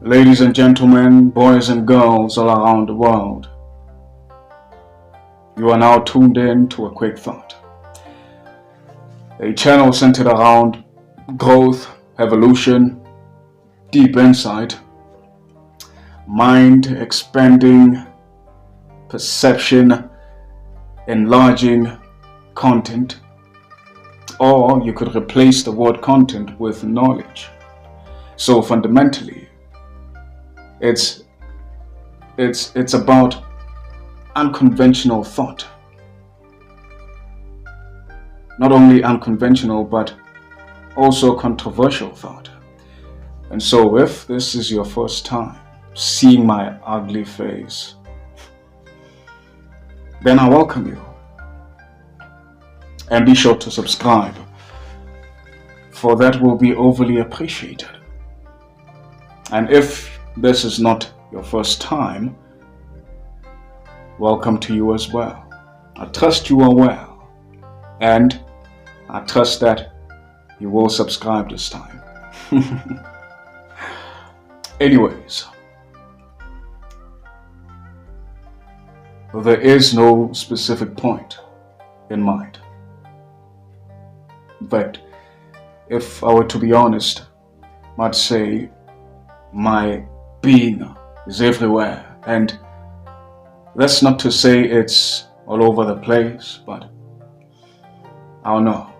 Ladies and gentlemen, boys and girls all around the world, you are now tuned in to AQuickThought, a channel centered around growth, evolution, deep insight, mind expanding, perception, enlarging content, or you could replace the word content with knowledge. So fundamentally, it's about unconventional thought. Not only unconventional, but also controversial thought. And so if this is your first time seeing my ugly face, then I welcome you. And be sure to subscribe, for that will be overly appreciated. And if this is not your first time, welcome to you as well. I trust you are well, and I trust that you will subscribe this time. Anyways, there is no specific point in mind. In fact, if I were to be honest, I'd say my being is everywhere, and that's not to say it's all over the place, but I don't know,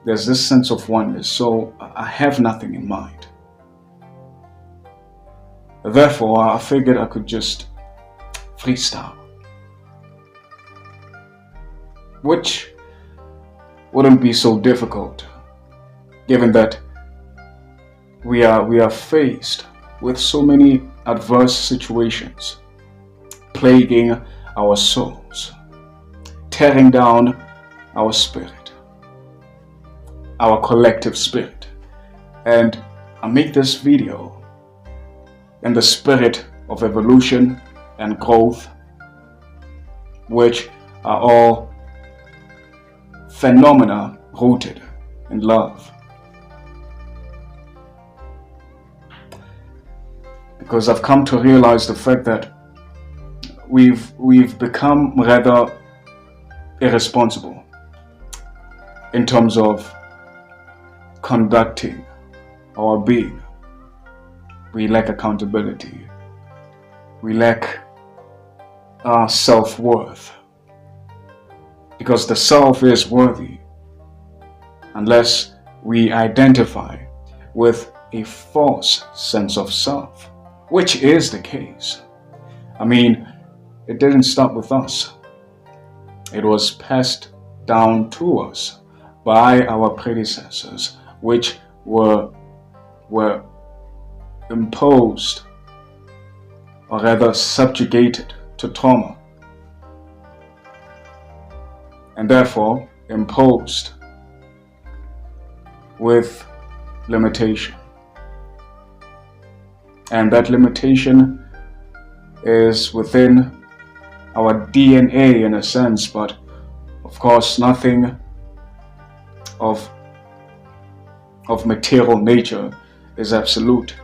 there's this sense of oneness, so I have nothing in mind. Therefore, I figured I could just freestyle, which wouldn't be so difficult, given that we are faced with so many adverse situations plaguing our souls, tearing down our spirit, our collective spirit. And I make this video in the spirit of evolution and growth, which are all phenomena rooted in love. Because I've come to realize the fact that we've become rather irresponsible in terms of conducting our being. We lack accountability. We lack our self-worth. Because the self is worthy unless we identify with a false sense of self, which is the case. I mean, it didn't start with us. It was passed down to us by our predecessors, which were imposed, or rather subjugated to trauma, and therefore imposed with limitation. And that limitation is within our DNA in a sense, but of course nothing of material nature is absolute.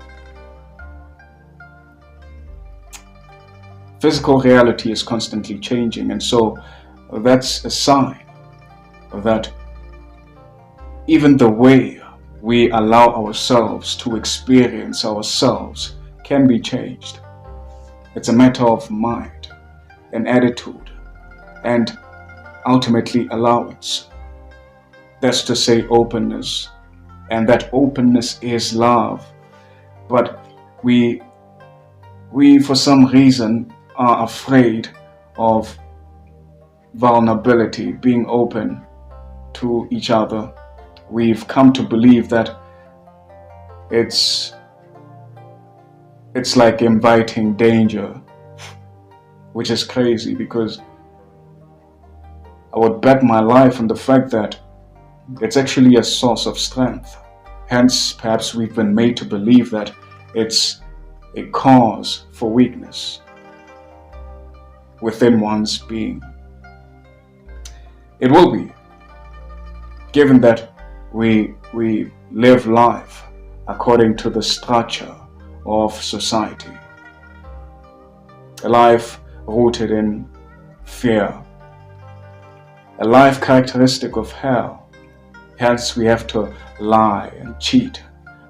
Physical reality is constantly changing, and so that's a sign that even the way we allow ourselves to experience ourselves can be changed. It's a matter of mind, an attitude, and ultimately allowance. That's to say openness, and that openness is love. But we for some reason are afraid of vulnerability, being open to each other. We've come to believe that it's like inviting danger, which is crazy, because I would bet my life on the fact that it's actually a source of strength. Hence, perhaps we've been made to believe that it's a cause for weakness within one's being. It will be, given that we live life according to the structure of society. A life rooted in fear. A life characteristic of hell. Hence we have to lie and cheat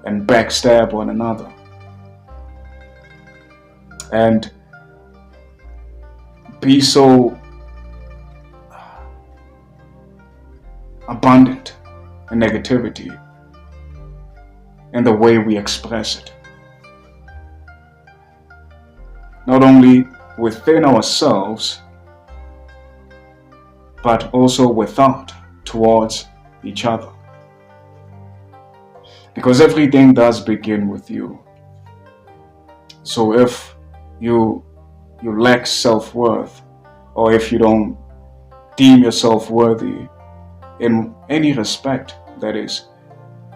and backstab one another. And be so abundant in negativity in the way we express it. Not only within ourselves, but also without, towards each other. Because everything does begin with you. So if you lack self-worth, or if you don't deem yourself worthy in any respect, that is,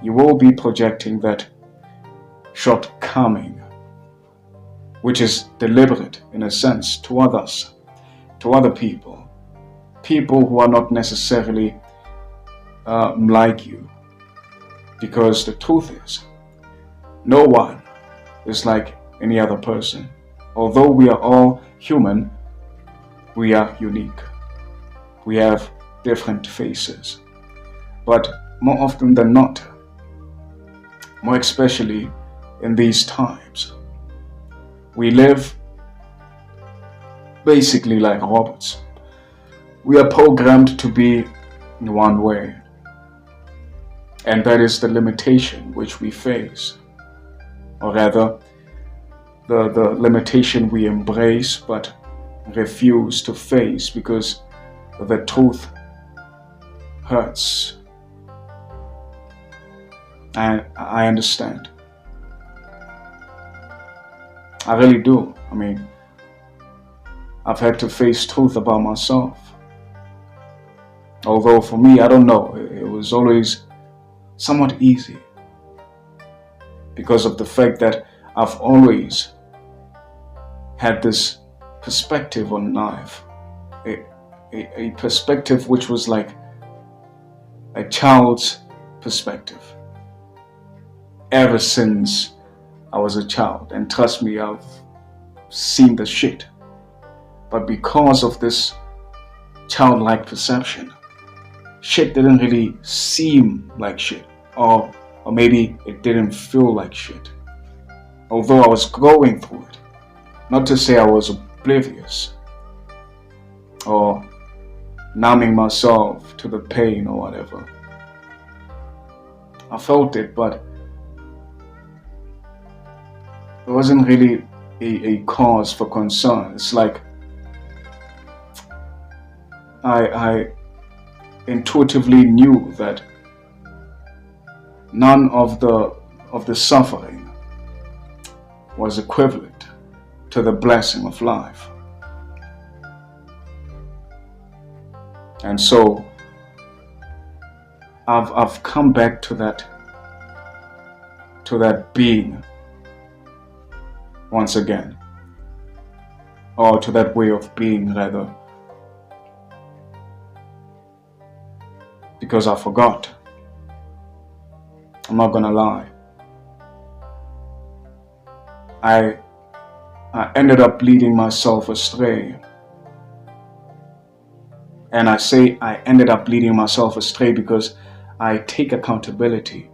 you will be projecting that shortcoming, which is deliberate in a sense, to others, to other people who are not necessarily like you. Because the truth is, no one is like any other person. Although we are all human, we are unique. We have different faces. But more often than not, more especially in these times, we live basically like robots. We are programmed to be in one way. And that is the limitation which we face. Or rather, the limitation we embrace but refuse to face because the truth hurts. And I understand. I really do. I mean, I've had to face truth about myself. Although for me, I don't know, it was always somewhat easy because of the fact that I've always had this perspective on life, a perspective which was like a child's perspective ever since I was a child. And trust me, I've seen the shit, but because of this childlike perception, shit didn't really seem like shit, or maybe it didn't feel like shit, although I was going through it. Not to say I was oblivious or numbing myself to the pain or whatever. I felt it, but it wasn't really a cause for concern. It's like I intuitively knew that none of the suffering was equivalent to the blessing of life. And so I've come back to that being once again, or to that way of being rather, because I forgot. I'm not gonna lie. I ended up leading myself astray. And I say I ended up leading myself astray because I take accountability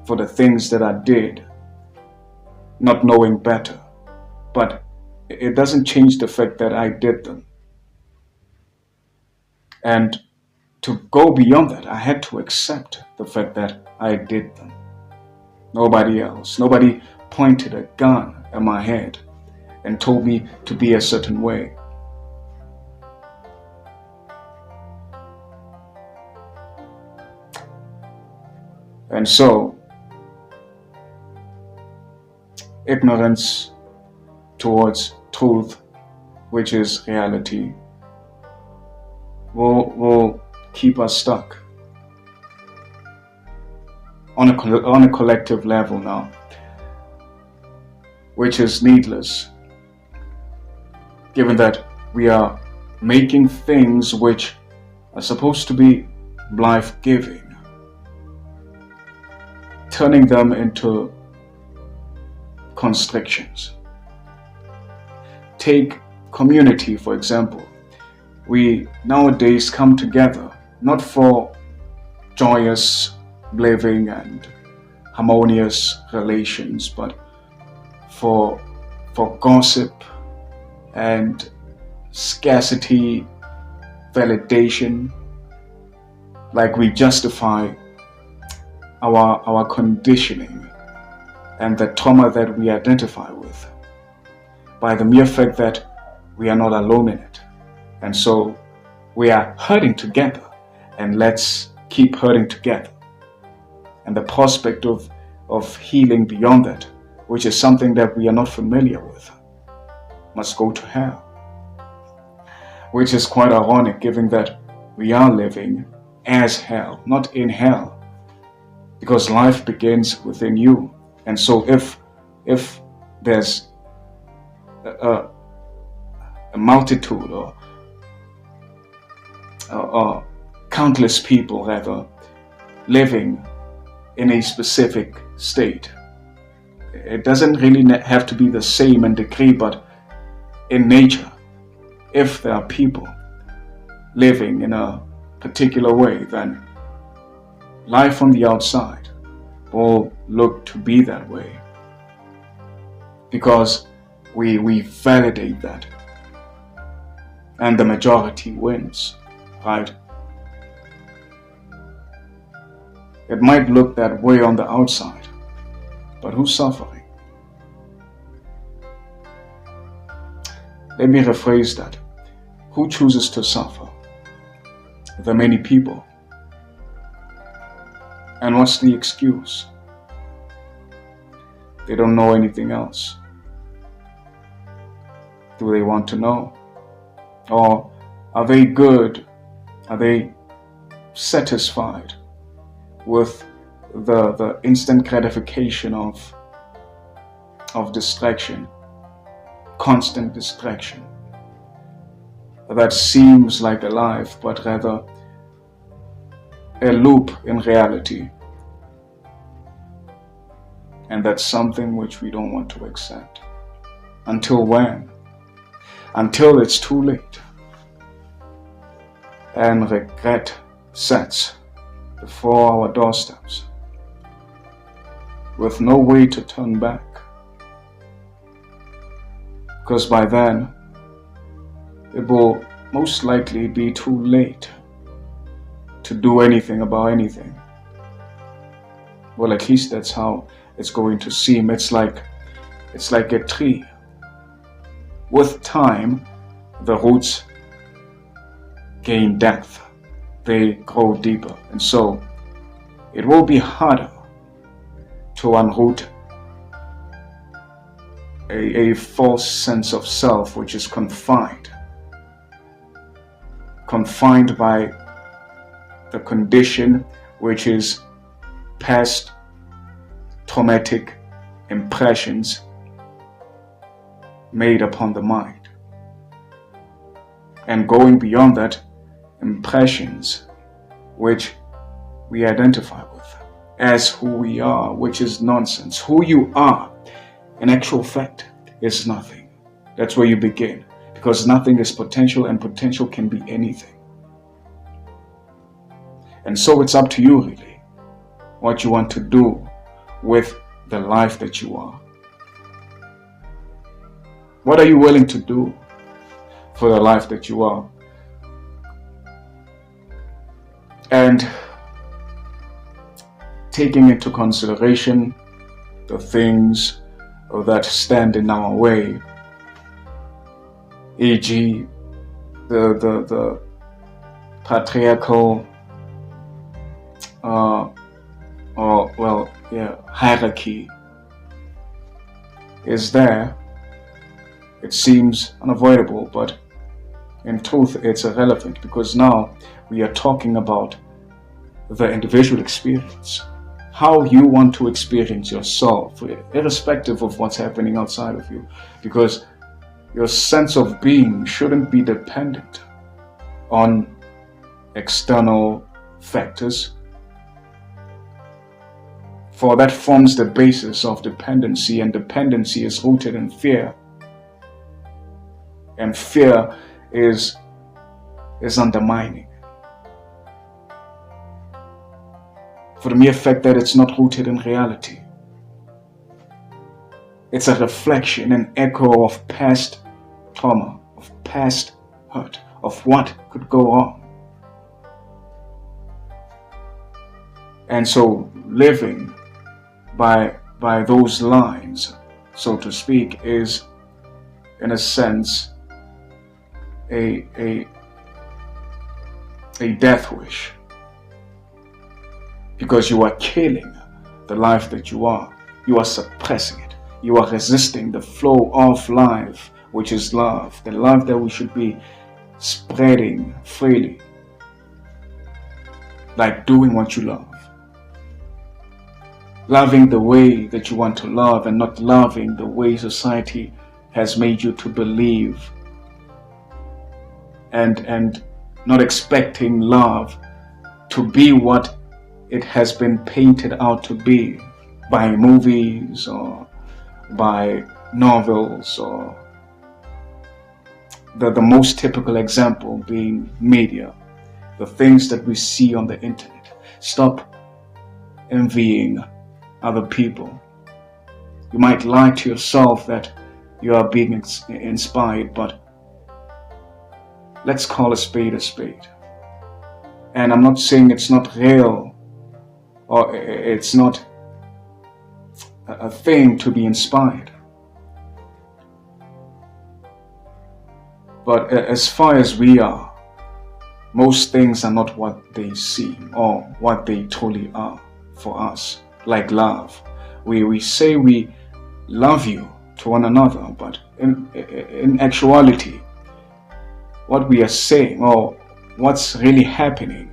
for the things that I did, not knowing better. But it doesn't change the fact that I did them. And to go beyond that, I had to accept the fact that I did them. Nobody else. Nobody pointed a gun at my head and told me to be a certain way. And so, ignorance towards truth, which is reality, will keep us stuck on a collective level now, which is needless, given that we are making things which are supposed to be life-giving, turning them into constrictions. Take community, for example. We nowadays come together not for joyous living and harmonious relations, but for gossip and scarcity validation. Like we justify our conditioning and the trauma that we identify with by the mere fact that we are not alone in it. And so we are hurting together, and let's keep hurting together. And the prospect of healing beyond that, which is something that we are not familiar with, must go to hell. Which is quite ironic, given that we are living as hell, not in hell, because life begins within you. And so if there's a multitude or countless people rather living in a specific state, it doesn't really have to be the same in degree, but in nature, if there are people living in a particular way, then life on the outside will look to be that way, because we validate that, and the majority wins, right? It might look that way on the outside, but who's suffering? Let me rephrase that. Who chooses to suffer? The many people. And what's the excuse? They don't know anything else. Do they want to know? Or are they good? Are they satisfied with the instant gratification of distraction, constant distraction, that seems like a life, but rather a loop in reality? And that's something which we don't want to accept. Until when? Until it's too late and regret sits before our doorsteps with no way to turn back. Because by then, it will most likely be too late to do anything about anything. Well, at least that's how it's going to seem. It's like a tree. With time, the roots gain depth. They grow deeper. And so it will be harder to unroot a false sense of self which is confined by the condition which is past traumatic impressions made upon the mind, and going beyond that, impressions which we identify with as who we are, which is nonsense. Who you are, in actual fact, is nothing. That's where you begin, because nothing is potential, and potential can be anything. And so it's up to you, really, what you want to do with the life that you are. What are you willing to do for the life that you are? And taking into consideration the things that stand in our way, e.g. the patriarchal hierarchy is there. It seems unavoidable, but in truth it's irrelevant, because now we are talking about the individual experience, how you want to experience yourself, irrespective of what's happening outside of you, because your sense of being shouldn't be dependent on external factors. For that forms the basis of dependency, and dependency is rooted in fear. And fear is undermining. For the mere fact that it's not rooted in reality. It's a reflection, an echo of past trauma, of past hurt, of what could go on. And so living by those lines, so to speak, is in a sense a death wish, because you are killing the life that you are suppressing it, you are resisting the flow of life, which is love, the love that we should be spreading freely, like doing what you love, loving the way that you want to love, and not loving the way society has made you to believe, and not expecting love to be what it has been painted out to be by movies or by novels, or the most typical example being media, the things that we see on the internet. Stop envying other people. You might lie to yourself that you are being inspired, but let's call a spade a spade. And I'm not saying it's not real, or it's not a thing to be inspired. But as far as we are, most things are not what they seem or what they truly are for us. Like love, we say we love you to one another, but in actuality, what we are saying, or what's really happening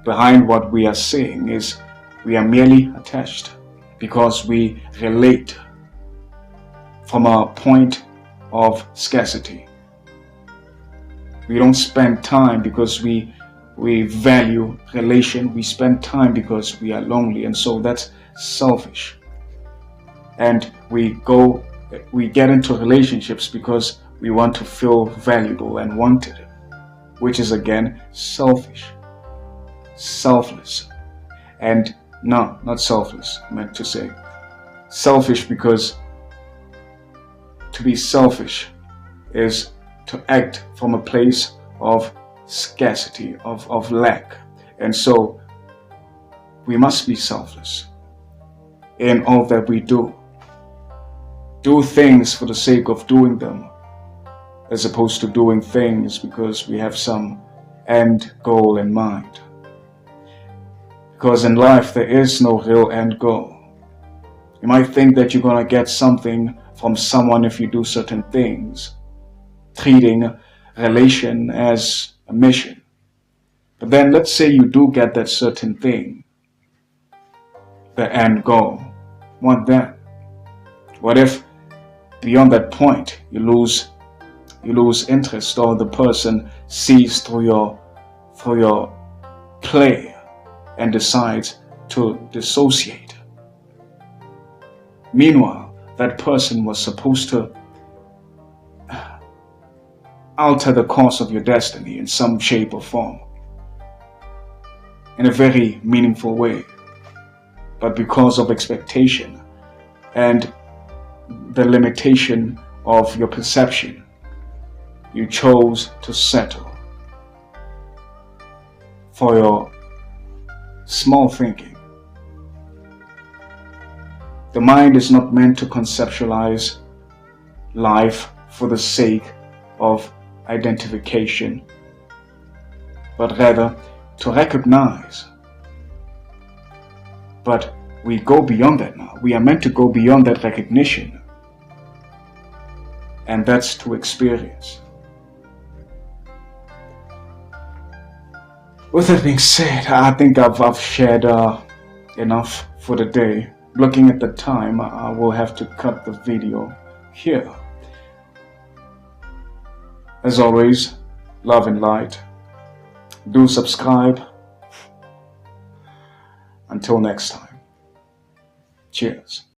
behind what we are saying, is we are merely attached because we relate from a point of scarcity. We don't spend time because we value relation. We spend time because we are lonely, and so that's selfish. And we get into relationships because we want to feel valuable and wanted, which is again selfish, selfless. And no, not selfless, I meant to say selfish, because to be selfish is to act from a place of scarcity, of lack. And so we must be selfless in all that we do. Do things for the sake of doing them, as opposed to doing things because we have some end goal in mind. Because in life there is no real end goal. You might think that you're going to get something from someone if you do certain things, treating relation as a mission. But then let's say you do get that certain thing, the end goal. What then? What if beyond that point you lose interest, or the person sees through your play and decides to dissociate? Meanwhile, that person was supposed to alter the course of your destiny in some shape or form, in a very meaningful way. But because of expectation and the limitation of your perception, you chose to settle for your small thinking. The mind is not meant to conceptualize life for the sake of identification, but rather to recognize. But we go beyond that now. We are meant to go beyond that recognition, and that's to experience. With that being said, I think I've shared enough for the day. Looking at the time, I will have to cut the video here. As always, love and light. Do subscribe. Until next time. Cheers.